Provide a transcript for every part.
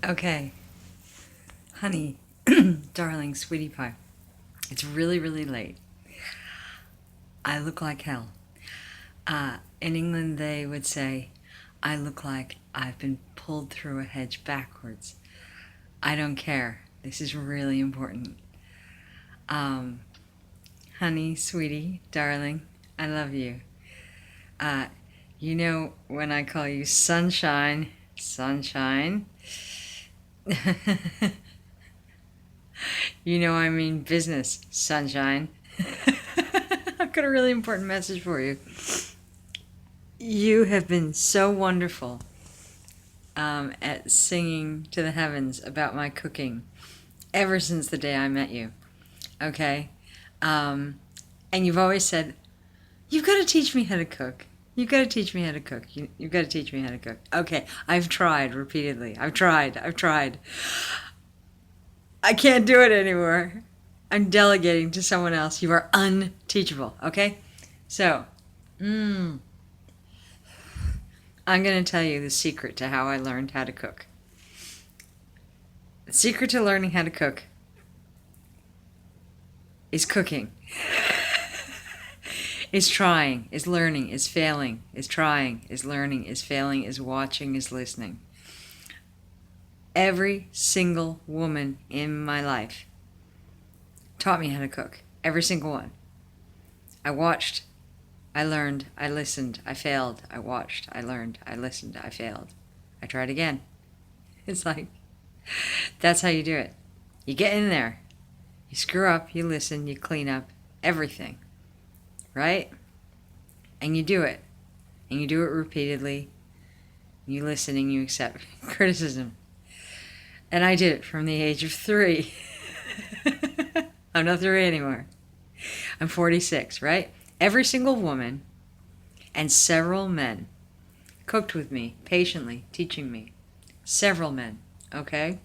Okay, honey, darling, sweetie pie. It's really, really late. I look like hell. In England, they would say, I look like I've been pulled through a hedge backwards. I don't care. This is really important. Um, Honey, sweetie, darling, I love you. Uh, you know, when I call you sunshine, sunshine, you know I mean business, sunshine. I've got a really important message for you. You have been so wonderful at singing to the heavens about my cooking ever since the day I met you. Okay? Um, and you've always said, you've got to teach me how to cook. You've got to teach me how to cook. You've got to teach me how to cook. Okay, I've tried repeatedly. I've tried. I can't do it anymore. I'm delegating to someone else. You are unteachable, okay? So, I'm going to tell you the secret to how I learned how to cook. The secret to learning how to cook is cooking. Is trying, is learning, is failing, is trying, is learning, is failing, is watching, is listening. Every single woman in my life taught me how to cook. Every single one. I watched, I learned, I listened, I failed, I watched, I learned, I listened, I failed. I tried again. It's like, that's how you do it. You get in there, you screw up, you listen, you clean up, everything. Right? And you do it. And you do it repeatedly. You listen and you accept criticism. And I did it from the age of 3. I'm not 3 anymore. I'm 46, right? Every single woman and several men cooked with me, patiently, teaching me. Several men, okay?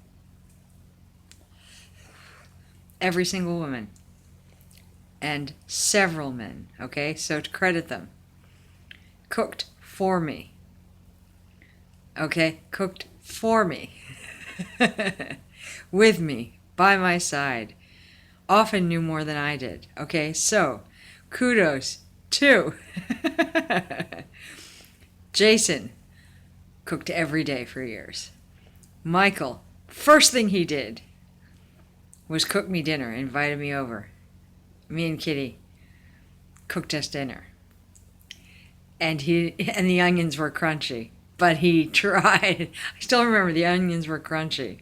Every single woman. And several men, okay? So to credit them. Cooked for me. Okay? Cooked for me. With me. By my side. Often knew more than I did. Okay? So, kudos to Jason. Cooked every day for years. Michael. First thing he did was cook me dinner, invited me over. Me and Kitty cooked us dinner. And the onions were crunchy. But he tried. I still remember the onions were crunchy.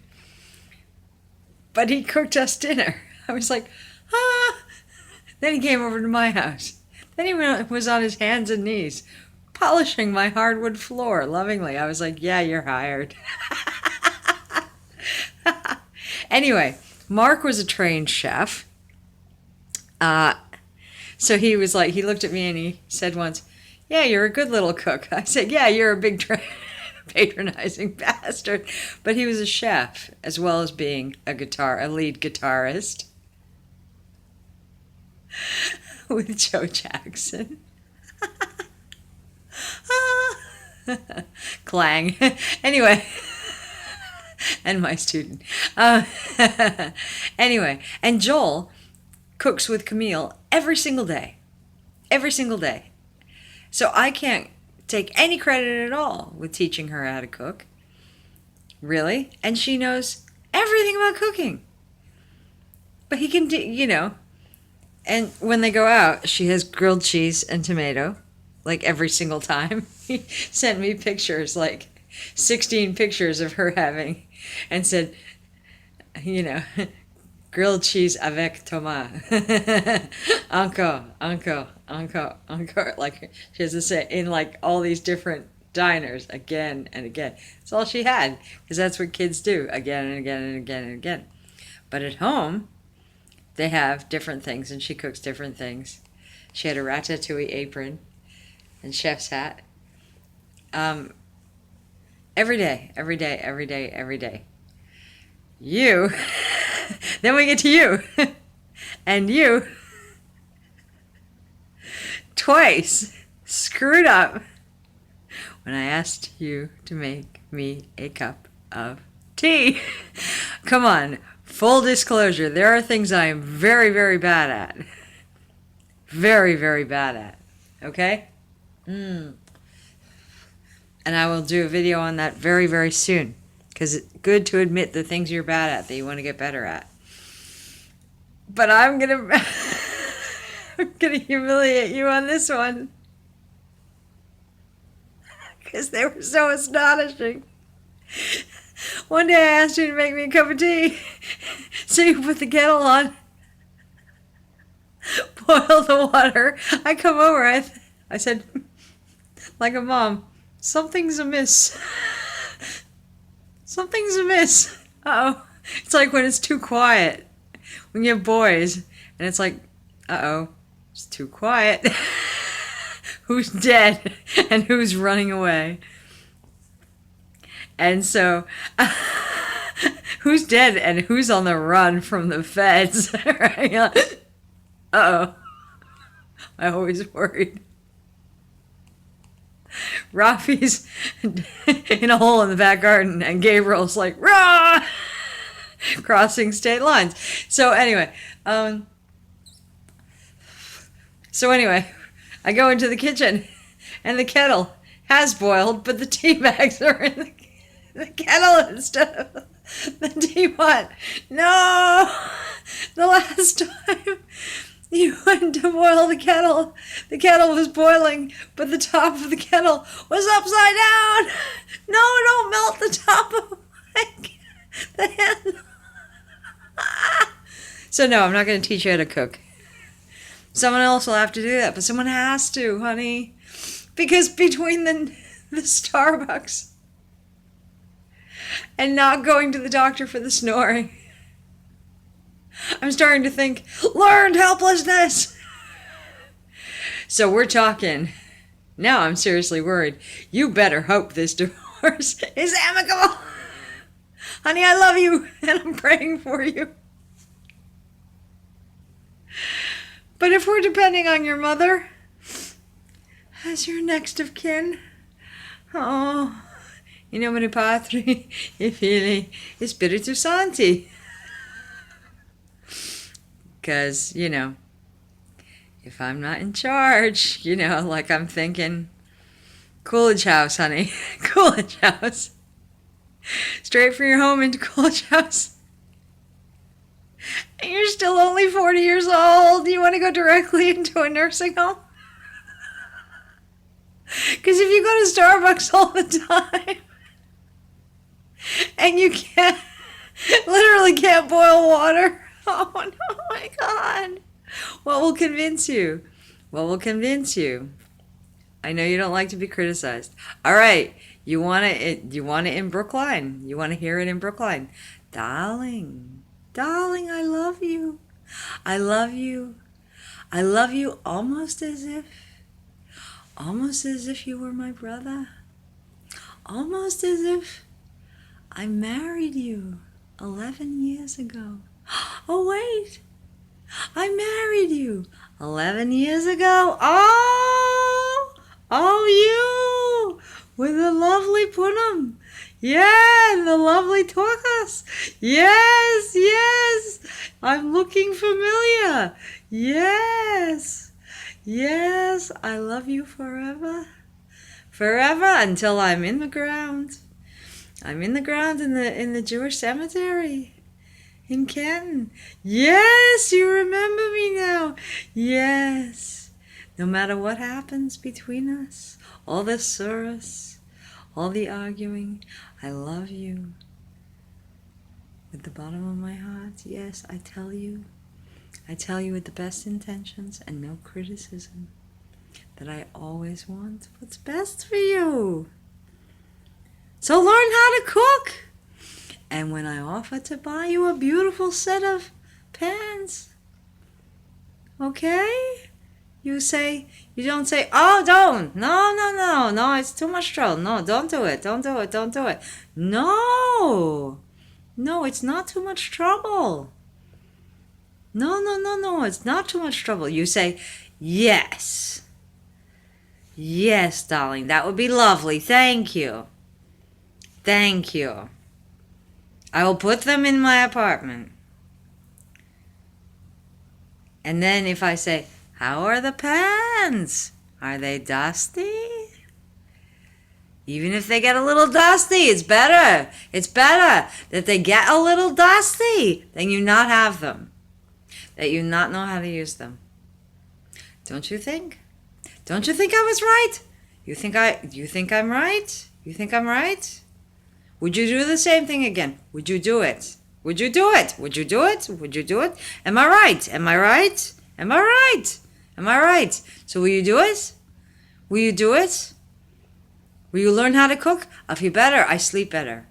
But he cooked us dinner. I was like, ah. Then he came over to my house. Then he was on his hands and knees, polishing my hardwood floor lovingly. I was like, yeah, you're hired. Anyway, Mark was a trained chef. So he was like, he looked at me and he said once, yeah, you're a good little cook. I said, yeah, you're a big patronizing bastard. But he was a chef as well as being a lead guitarist with Joe Jackson. Clang. Anyway, and my student. Anyway, and Joel cooks with Camille every single day. Every single day. So I can't take any credit at all with teaching her how to cook. Really? And she knows everything about cooking. But he can do, and when they go out, she has grilled cheese and tomato, like every single time. He sent me pictures, like 16 pictures of her having, and said, grilled cheese avec tomate. Encore. Like she has to say in like all these different diners again and again. That's all she had, because that's what kids do again and again and again and again. But at home, they have different things, and she cooks different things. She had a ratatouille apron and chef's hat. Every day. You, then we get to you. And you twice screwed up when I asked you to make me a cup of Tea. Come on. Full disclosure. There are things I am very, very bad at. Very, very bad at. Okay? And I will do a video on that very, very soon. Because it's good to admit the things you're bad at that you want to get better at. But I'm going to... I'm going to humiliate you on this one. Because they were so astonishing. One day I asked you to make me a cup of tea. So you put the kettle on. Boil the water. I come over. I said, like a mom, something's amiss. Something's amiss. Uh-oh. It's like when it's too quiet. When you have boys. And it's like, uh-oh. It's too quiet. Who's dead and who's running away? And so, who's dead and who's on the run from the feds? Right? Uh-oh. I always worried. Rafi's in a hole in the back garden and Gabriel's like, rah! Crossing state lines. So anyway, I go into the kitchen and the kettle has boiled, but the tea bags are in the kettle instead of the teapot. No! The last time you went to boil the kettle was boiling, but the top of the kettle was upside down. No, don't melt the top of the handle. So no, I'm not going to teach you how to cook. Someone else will have to do that, but someone has to, honey. Because between the Starbucks and not going to the doctor for the snoring, I'm starting to think, learned helplessness. So we're talking. Now I'm seriously worried. You better hope this divorce is amicable. Honey, I love you, and I'm praying for you. But if we're depending on your mother as your next of kin, oh, in nomine Patri, e Filii, e Spiritus Sancti. Because, if I'm not in charge, like I'm thinking, Coolidge House, honey. Coolidge House. Straight from your home into Coolidge House. And you're still only 40 years old. You want to go directly into a nursing home? Because if you go to Starbucks all the time and you literally can't boil water. Oh, no, my God. What will convince you? What will convince you? I know you don't like to be criticized. All right. You want it in Brookline. You want to hear it in Brookline. Darling, I love you. I love you. I love you almost as if you were my brother. Almost as if I married you 11 years ago. Oh, wait. I married you 11 years ago. Oh, you with the lovely Punam. Yeah, and the lovely Torkas. Yes. I'm looking familiar. Yes. I love you forever. Forever until I'm in the ground. I'm in the ground in the Jewish cemetery in Canton. Yes, you remember me now. Yes. No matter what happens between us, all the surahs, all the arguing, I love you. With the bottom of my heart, yes, I tell you with the best intentions and no criticism that I always want what's best for you. So learn how to cook. And when I offer to buy you a beautiful set of pans, okay? You don't say, oh, don't. No, it's too much trouble. No, don't do it. No, it's not too much trouble. No, it's not too much trouble. You say, yes, darling, that would be lovely. Thank you. I will put them in my apartment. And then if I say, how are the pans? Are they dusty? Even if they get a little dusty, it's better. It's better that they get a little dusty than you not have them. That you not know how to use them. Don't you think? Don't you think I was right? You think I'm right? You think I'm right? Would you do the same thing again? Would you do it? Would you do it? Would you do it? Would you do it? Am I right? Am I right? Am I right? Am I right? So will you do it? Will you do it? Will you learn how to cook? I'll feel better. I sleep better.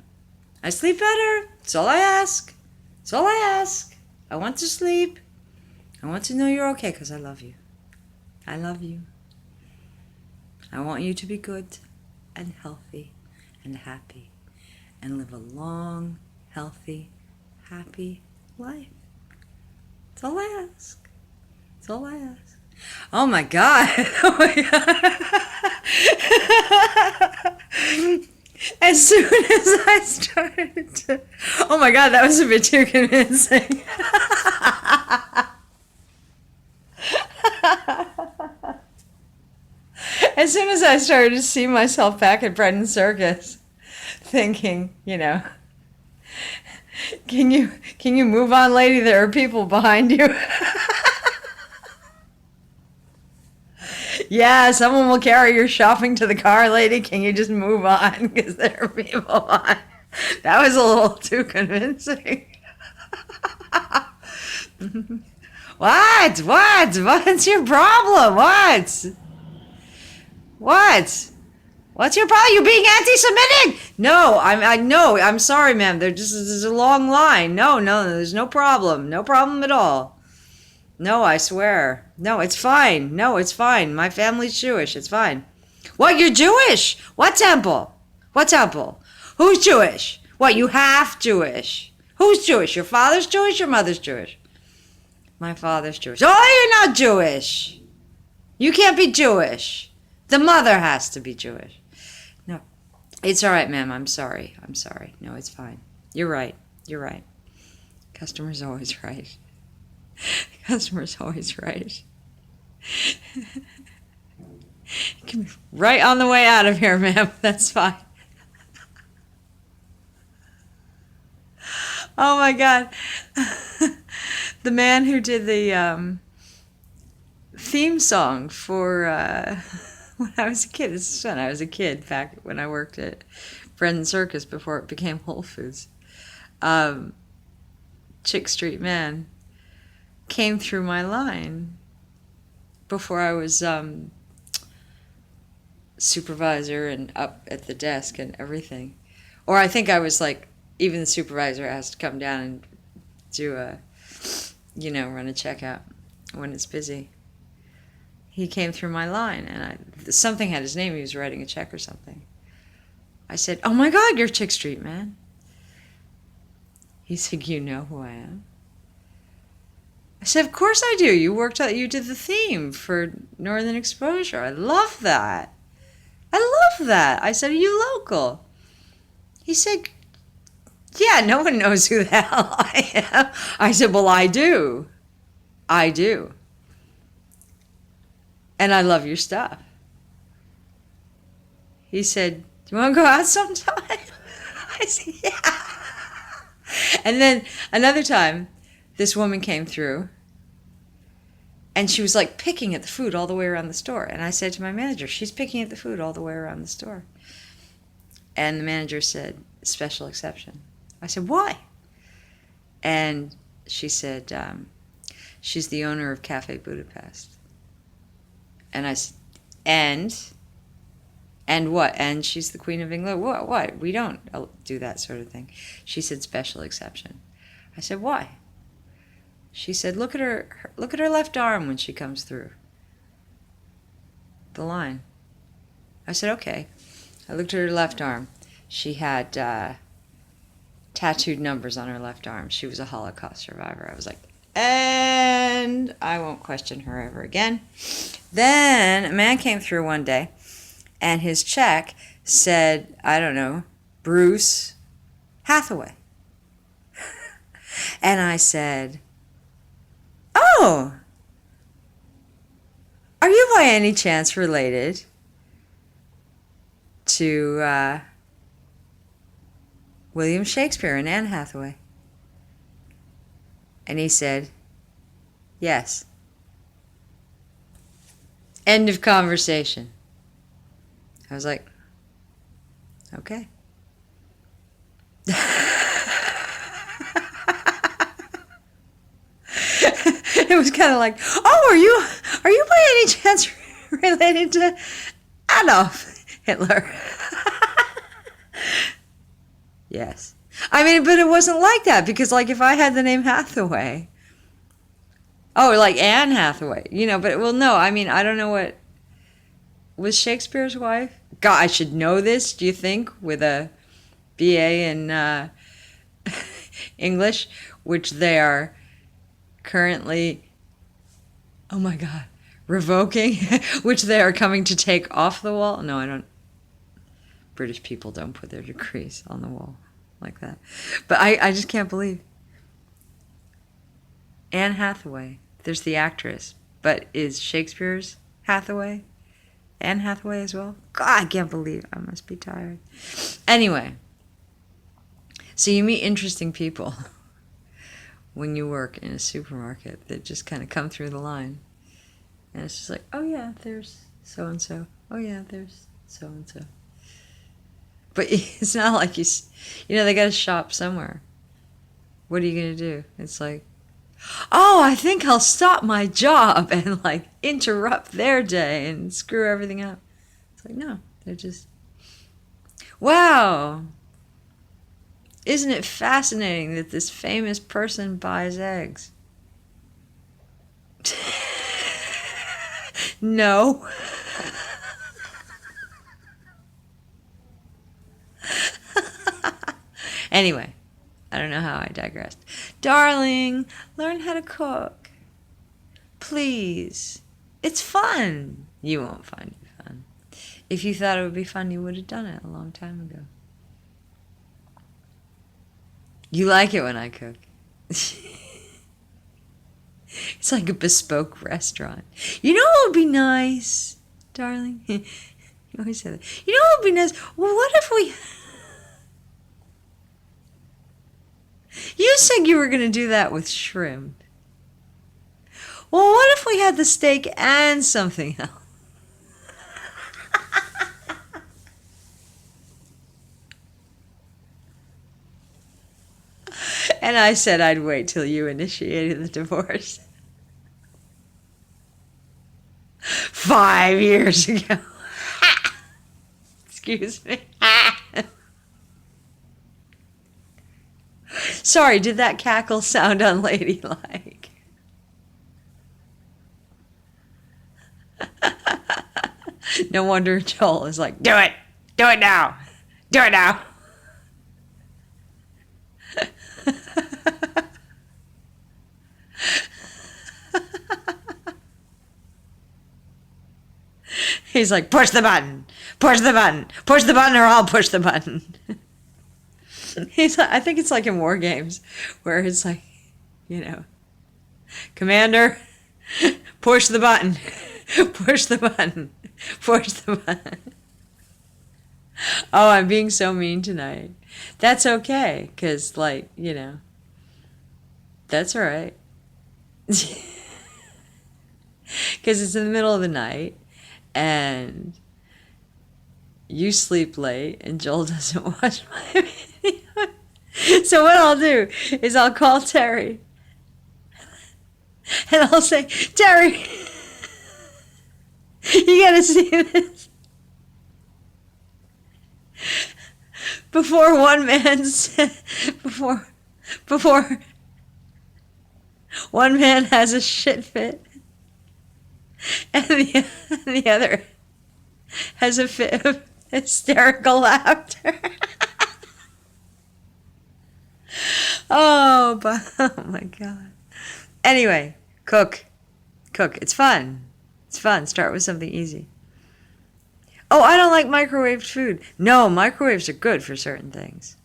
I sleep better. That's all I ask. That's all I ask. I want to sleep. I want to know you're okay because I love you. I love you. I want you to be good and healthy and happy and live a long, healthy, happy life. That's all I ask. That's all I ask. Oh my God. Oh my God. As soon as I started to... Oh my God, that was a bit too convincing. As soon as I started to see myself back at Bread and Circus, thinking, can you move on, lady? There are people behind you. Yeah, someone will carry your shopping to the car, lady. Can you just move on? Because there are people behind. That was a little too convincing. What? What's your problem? What? What's your problem? You're being anti-Semitic. No, I'm sorry, ma'am. There's a long line. No, there's no problem. No problem at all. No, I swear. No, it's fine. No, it's fine. My family's Jewish. It's fine. What, you're Jewish? What temple? What temple? Who's Jewish? What, you half Jewish? Who's Jewish? Your father's Jewish, your mother's Jewish? My father's Jewish. Oh, you're not Jewish. You can't be Jewish. The mother has to be Jewish. No, it's all right, ma'am. I'm sorry. No, it's fine. You're right. Customer's always right. Customer's always right. Right on the way out of here, ma'am. That's fine. Oh my God. The man who did the theme song for when I was a kid. This is when I was a kid, back when I worked at Bread and Circus before it became Whole Foods. Chick Street Man came through my line before I was supervisor and up at the desk and everything. Or I think I was like, even the supervisor has to come down and do run a checkout when it's busy. He came through my line and something had his name. He was writing a check or something. I said, oh my God, you're Chick Street Man. He said, you know who I am? I said, of course I do. You did the theme for Northern Exposure. I love that. I said, are you local? He said, yeah, no one knows who the hell I am. I said, well, I do. And I love your stuff. He said, do you want to go out sometime? I said, yeah. And then another time, this woman came through, and she was like picking at the food all the way around the store. And I said to my manager, she's picking at the food all the way around the store. And the manager said, special exception. I said, why? And she said, she's the owner of Cafe Budapest. And I said, and what? And she's the Queen of England? What? We don't do that sort of thing. She said, special exception. I said, why? She said, look at her left arm when she comes through the line. I said, okay. I looked at her left arm. She had tattooed numbers on her left arm. She was a Holocaust survivor. I was like, and I won't question her ever again. Then a man came through one day, and his check said, I don't know, Bruce Hathaway. And I said, "Oh, are you by any chance related to William Shakespeare and Anne Hathaway?" And he said, "Yes." End of conversation. I was like, okay. It was kind of like, "Oh, are you by any chance related to Adolf Hitler?" Yes. I mean, but it wasn't like that, because like if I had the name Hathaway, oh, like Anne Hathaway, but well, no, I mean, I don't know what was Shakespeare's wife. God, I should know this, do you think, with a BA in English, which they are currently, oh my God, revoking, which they are coming to take off the wall. No, I don't. British people don't put their degrees on the wall like that. But I just can't believe. Anne Hathaway. There's the actress. But is Shakespeare's Hathaway Anne Hathaway as well? God, I can't believe. I must be tired. Anyway. So you meet interesting people when you work in a supermarket that just kind of come through the line. And it's just like, oh yeah, there's so-and-so. Oh yeah, there's so-and-so. But it's not like they got to shop somewhere. What are you going to do? It's like, oh, I think I'll stop my job and like interrupt their day and screw everything up. It's like, no, they're just, wow. Isn't it fascinating that this famous person buys eggs? No. Anyway, I don't know how I digressed. Darling, learn how to cook. Please. It's fun. You won't find it fun. If you thought it would be fun, you would have done it a long time ago. You like it when I cook. It's like a bespoke restaurant. You know what would be nice, darling? You always say that. You know what would be nice? Well, what if we... You said you were going to do that with shrimp. Well, what if we had the steak and something else? And I said I'd wait till you initiated the divorce. 5 years ago. Excuse me. Sorry, did that cackle sound unladylike? No wonder Joel is like, do it! Do it now! Do it now! He's like, push the button! Push the button! Push the button or I'll push the button! I think it's like in war games where it's like, Commander, push the button, push the button, push the button. Oh, I'm being so mean tonight. That's okay, because, that's all right. Because it's in the middle of the night, and you sleep late, and Joel doesn't watch my video. So what I'll do is I'll call Terry, and I'll say, Terry, you gotta see this. Before one man has a shit fit, and the other has a fit of hysterical laughter. Oh my God. Anyway, cook. It's fun. It's fun. Start with something easy. Oh, I don't like microwaved food. No, microwaves are good for certain things.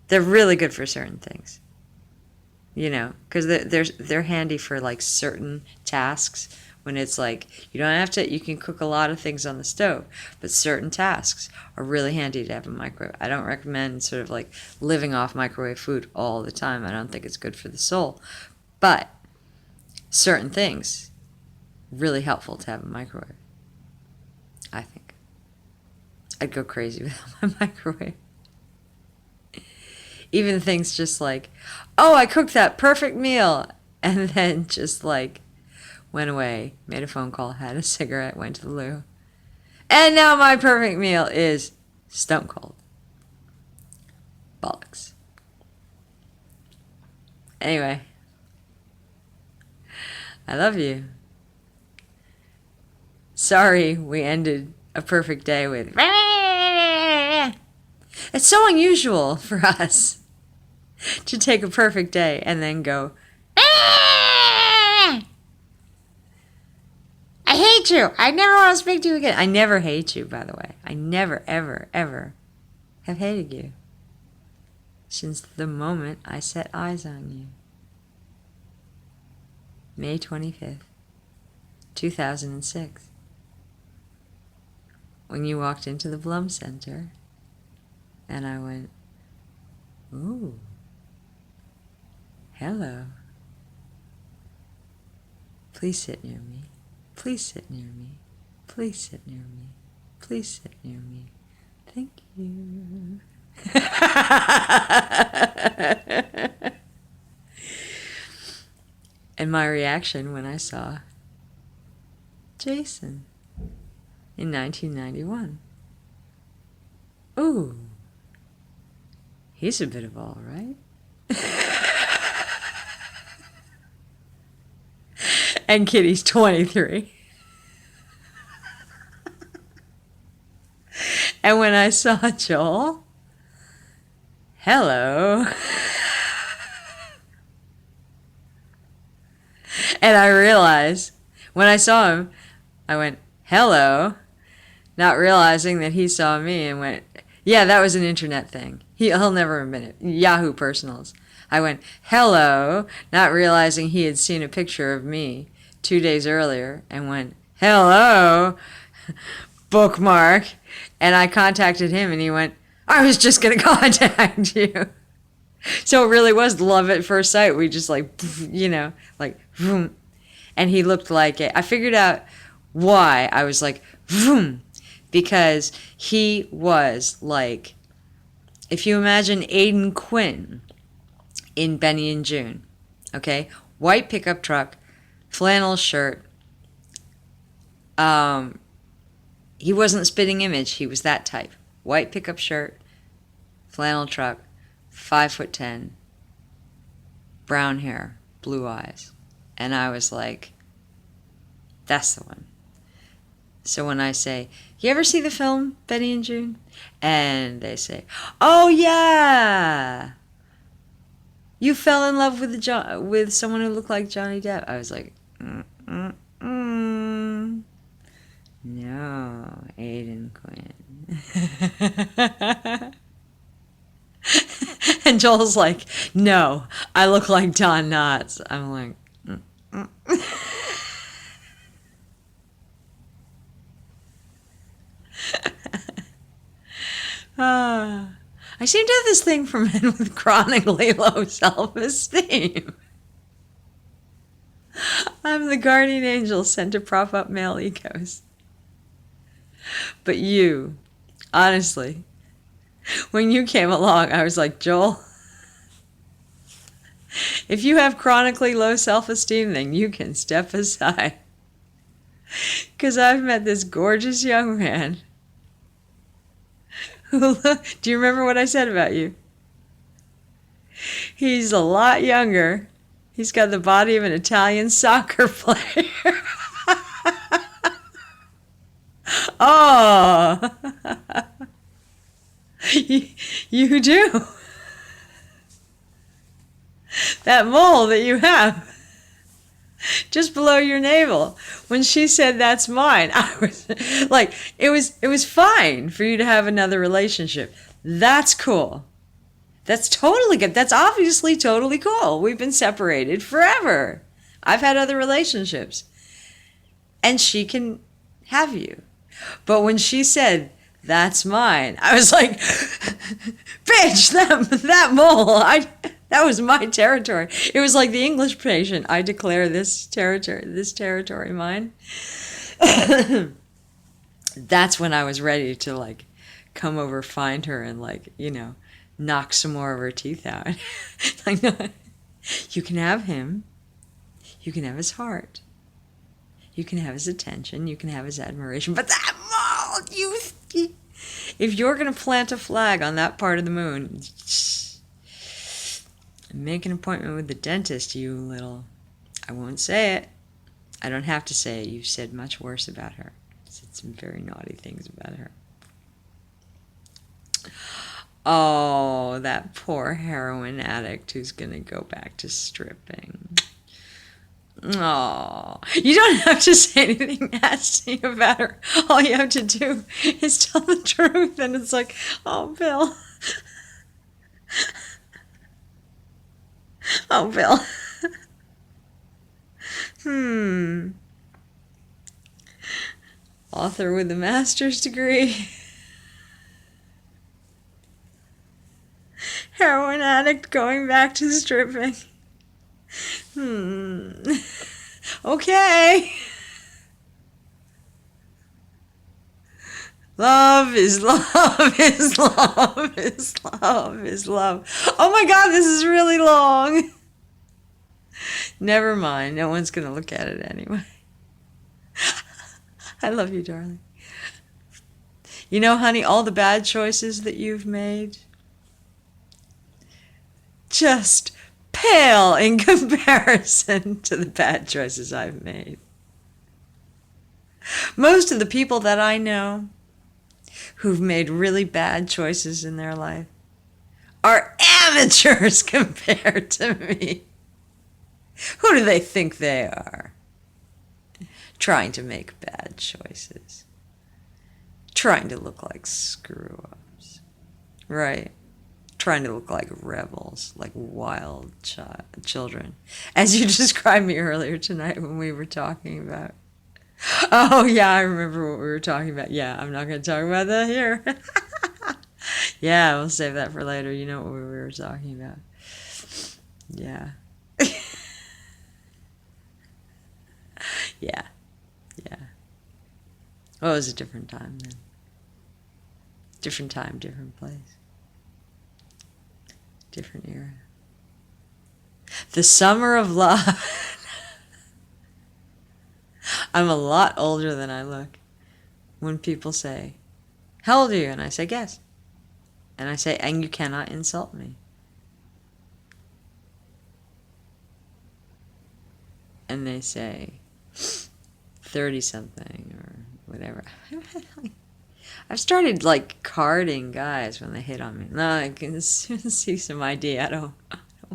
They're really good for certain things. you know, because they're handy for like certain tasks. When it's like you don't have to, you can cook a lot of things on the stove, but certain tasks are really handy to have a microwave. I don't recommend sort of like living off microwave food all the time. I don't think it's good for the soul, but certain things really helpful to have a microwave. I think I'd go crazy without my microwave. Even things just like, oh, I cooked that perfect meal, and then just like went away, made a phone call, had a cigarette, went to the loo, and now my perfect meal is stone cold. Bollocks. Anyway, I love you. Sorry we ended a perfect day with it's so unusual for us to take a perfect day and then go I hate you. I never want to speak to you again. I never hate you, by the way. I never, ever, ever have hated you since the moment I set eyes on you. May 25th, 2006. When you walked into the Blum Center, and I went, ooh, hello. Please sit near me. Please sit near me. Please sit near me. Please sit near me. Thank you. And my reaction when I saw Jason in 1991. Ooh, he's a bit of all right. And Kitty's 23. And when I saw Joel, hello. And I realized, when I saw him, I went, hello, not realizing that he saw me and went, yeah, that was an internet thing. He'll never admit it. Yahoo Personals. I went, hello, not realizing he had seen a picture of me 2 days earlier and went, hello, bookmark. And I contacted him and he went, I was just going to contact you. So it really was love at first sight. We just like, you know, like, vroom. And he looked like it. I figured out why I was like, vroom, because he was like, if you imagine Aiden Quinn in Benny and June, okay, white pickup truck, flannel shirt. He wasn't spitting image. He was that type. White pickup shirt, flannel truck, 5'10", brown hair, blue eyes. And I was like, that's the one. So when I say, you ever see the film Benny and June? And they say, oh yeah, you fell in love with someone who looked like Johnny Depp. I was like, no, Aiden Quinn. And Joel's like, no, I look like Don Knotts. I'm like, I seem to have this thing for men with chronically low self-esteem. I'm the guardian angel sent to prop up male egos. But you, honestly, when you came along, I was like, Joel, if you have chronically low self-esteem, then you can step aside. Because I've met this gorgeous young man who, do you remember what I said about you? He's a lot younger. He's got the body of an Italian soccer player. Oh, you do. That mole that you have just below your navel. When she said that's mine, I was like, it was fine for you to have another relationship. That's cool. That's totally good. That's obviously totally cool. We've been separated forever. I've had other relationships. And she can have you. But when she said, that's mine, I was like, bitch, that mole, that was my territory. It was like the English patient. I declare this territory mine. That's when I was ready to like come over, find her, and like, knock some more of her teeth out. Like, no, you can have him. You can have his heart. You can have his attention. You can have his admiration. But that mole, if you're going to plant a flag on that part of the moon, make an appointment with the dentist, you little... I won't say it. I don't have to say it. You've said much worse about her. You've said some very naughty things about her. Oh, that poor heroin addict who's going to go back to stripping. Oh, you don't have to say anything nasty about her. All you have to do is tell the truth. And it's like, oh, Bill. Oh, Bill. Author with a master's degree. Heroin addict going back to stripping. Okay. Love is love is love is love is love. Oh my God, this is really long. Never mind. No one's going to look at it anyway. I love you, darling. You know, honey, all the bad choices that you've made just pale in comparison to the bad choices I've made. Most of the people that I know who've made really bad choices in their life are amateurs compared to me. Who do they think they are? Trying to make bad choices. Trying to look like screw-ups. Right? Trying to look like rebels, like wild children. As you described me earlier tonight when we were talking about... Oh, yeah, I remember what we were talking about. Yeah, I'm not going to talk about that here. Yeah, we'll save that for later. You know what we were talking about. Yeah. Yeah. Yeah. Well, it was a different time then. Different time, different place. Different era. The summer of love. I'm a lot older than I look. When people say, how old are you? And I say, guess. And I say, and you cannot insult me. And they say, 30-something or whatever. I've started like carding guys when they hit on me. No, I can see some ID. I don't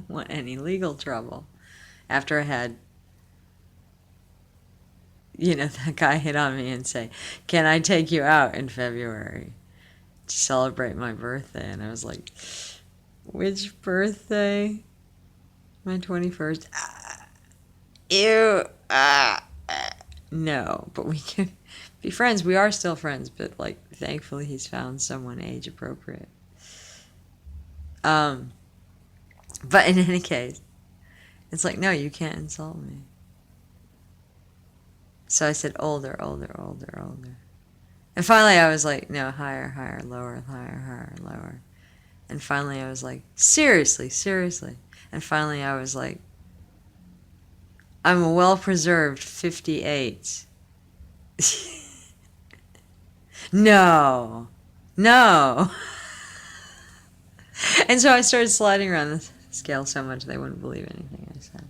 want any legal trouble. After I had, that guy hit on me and say, can I take you out in February to celebrate my birthday? And I was like, which birthday? My 21st. Ew. No, but we can be friends. We are still friends, but like, thankfully he's found someone age appropriate. But in any case, it's like, no, you can't insult me. So I said older. And finally I was like, no, higher, lower, higher, lower. And finally I was like, seriously. And finally I was like, I'm a well-preserved 58. No. And so I started sliding around the scale so much they wouldn't believe anything I said.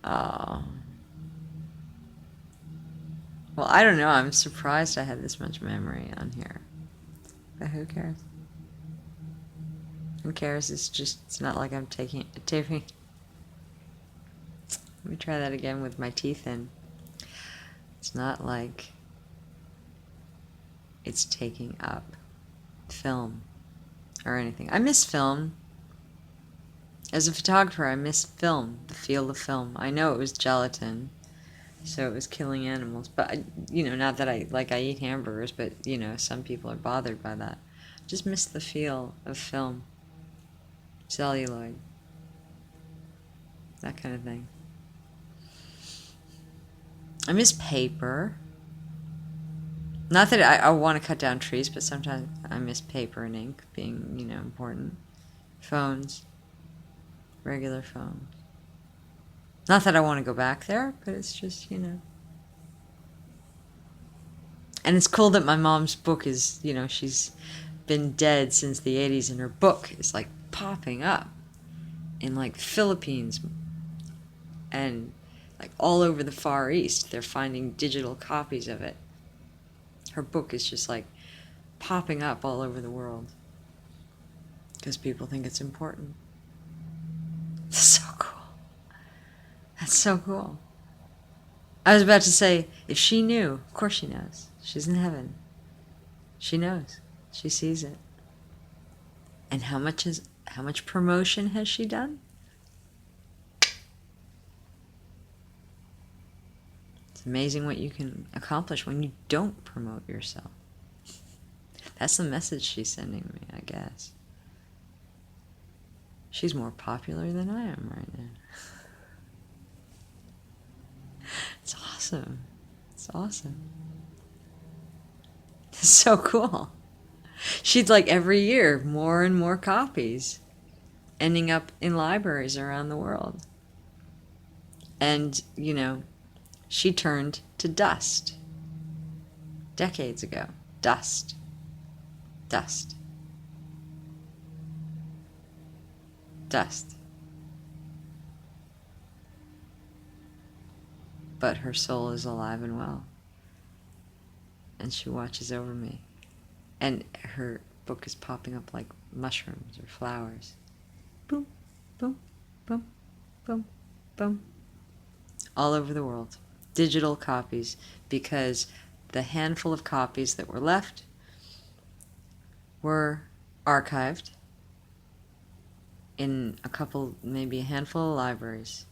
Oh. Well, I don't know. I'm surprised I had this much memory on here. But who cares? Who cares? It's not like I'm taking... Let me try that again with my teeth in. It's not like it's taking up film or anything. I miss film. As a photographer, I miss film, the feel of film. I know it was gelatin, so it was killing animals, but not that I eat hamburgers, but some people are bothered by that. Just miss the feel of film, celluloid, that kind of thing. I miss paper. Not that I want to cut down trees, but sometimes I miss paper and ink being, important. Phones, regular phones. Not that I want to go back there, but it's just, And it's cool that my mom's book is, she's been dead since the 80s, and her book is like popping up in like Philippines and like all over the Far East. They're finding digital copies of it. Her book is just like popping up all over the world because people think it's important. That's so cool. That's so cool. I was about to say, if she knew, of course she knows. She's in heaven. She knows. She sees it. And how much promotion has she done? It's amazing what you can accomplish when you don't promote yourself. That's the message she's sending me, I guess. She's more popular than I am right now. It's awesome. It's awesome. It's so cool. She'd like every year, more and more copies ending up in libraries around the world. And, she turned to dust decades ago. Dust. Dust. Dust. But her soul is alive and well. And she watches over me. And her book is popping up like mushrooms or flowers. Boom, boom, boom, boom, boom. All over the world. Digital copies, because the handful of copies that were left were archived in maybe a handful of libraries.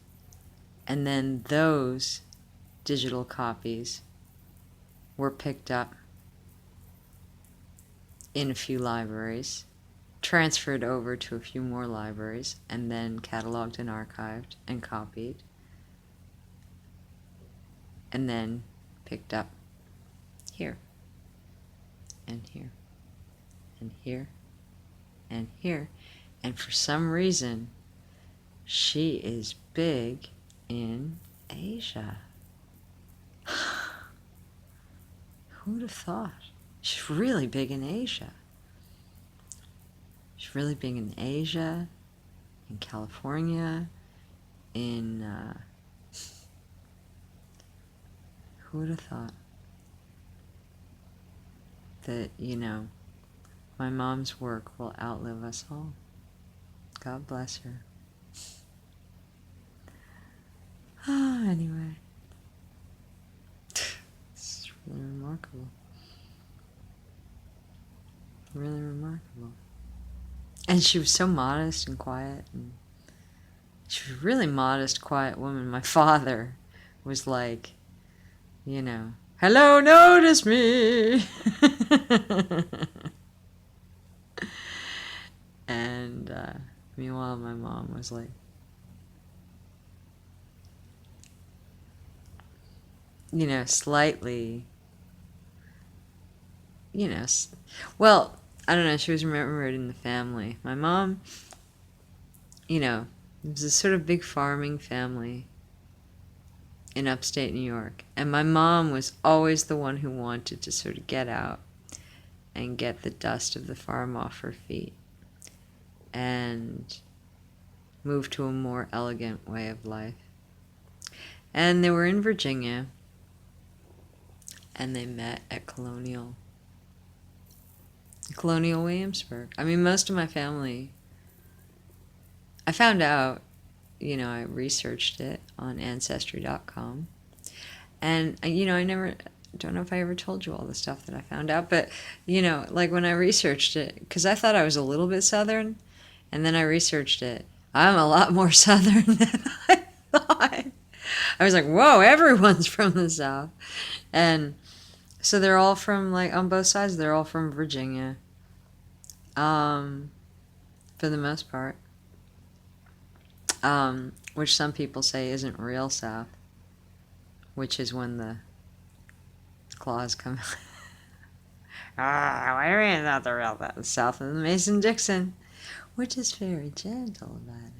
And then those digital copies were picked up in a few libraries, transferred over to a few more libraries, and then cataloged and archived and copied, and then picked up here, and here, and here, and here. And for some reason, she is big in Asia. Who would have thought? She's really big in Asia. She's really big in Asia, in California, in... who would have thought that, my mom's work will outlive us all. God bless her. Anyway. It's really remarkable. Really remarkable. And she was so modest and quiet. And she was a really modest, quiet woman. My father was like, hello, notice me. And meanwhile, my mom was like, slightly, well, I don't know, she was remembered in the family. My mom, it was a sort of big farming family in upstate New York. And my mom was always the one who wanted to sort of get out and get the dust of the farm off her feet and move to a more elegant way of life. And they were in Virginia, and they met at Colonial Williamsburg. I mean, most of my family, I found out, I researched it on Ancestry.com. And, I don't know if I ever told you all the stuff that I found out, but like when I researched it, because I thought I was a little bit Southern, and then I researched it. I'm a lot more Southern than I thought. I was like, whoa, everyone's from the South. And so they're all from, like, on both sides, they're all from Virginia. For the most part. Which some people say isn't real South. Which is when the claws come out. What do you mean not the real South? South of the Mason-Dixon. Which is very gentle about it.